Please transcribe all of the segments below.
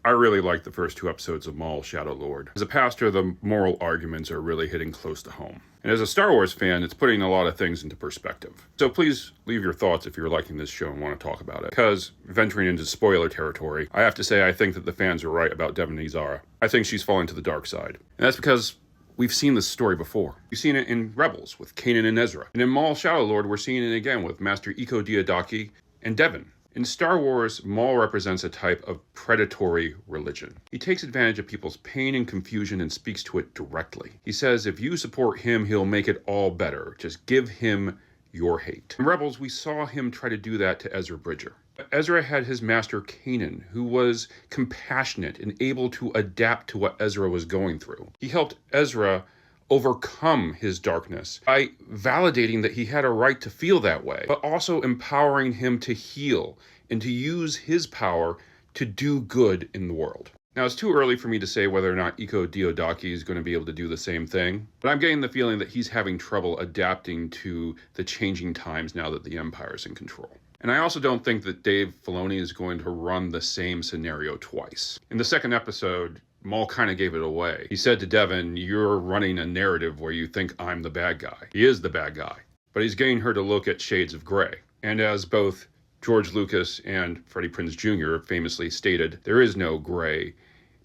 I really like the first two episodes of Maul, Shadow Lord. As a pastor, the moral arguments are really hitting close to home. And as a Star Wars fan, it's putting a lot of things into perspective. So please leave your thoughts if you're liking this show and want to talk about it. Because, venturing into spoiler territory, I have to say I think that the fans are right about Devin Izara. I think she's falling to the dark side. And that's because we've seen this story before. We've seen it in Rebels with Kanan and Ezra. And in Maul, Shadow Lord, we're seeing it again with Master Iko Diodaki and Devin. In Star Wars, Maul represents a type of predatory religion. He takes advantage of people's pain and confusion and speaks to it directly. He says if you support him, he'll make it all better. Just give him your hate. In Rebels, we saw him try to do that to Ezra Bridger. Ezra had his master Kanan, who was compassionate and able to adapt to what Ezra was going through. He helped Ezra overcome his darkness by validating that he had a right to feel that way, but also empowering him to heal and to use his power to do good in the world. Now, it's too early for me to say whether or not Iko Diodaki is going to be able to do the same thing, but I'm getting the feeling that he's having trouble adapting to the changing times now that the Empire is in control. And I also don't think that Dave Filoni is going to run the same scenario twice. In the second episode, Maul kind of gave it away. He said to Devin, you're running a narrative where you think I'm the bad guy. He is the bad guy, but he's getting her to look at shades of gray. And as both George Lucas and Freddie Prinze Jr. famously stated, there is no gray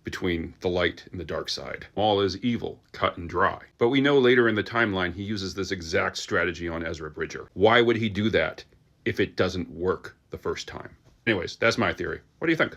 between the light and the dark side. Maul is evil, cut and dry. But we know later in the timeline he uses this exact strategy on Ezra Bridger. Why would he do that if it doesn't work the first time? Anyways, that's my theory. What do you think?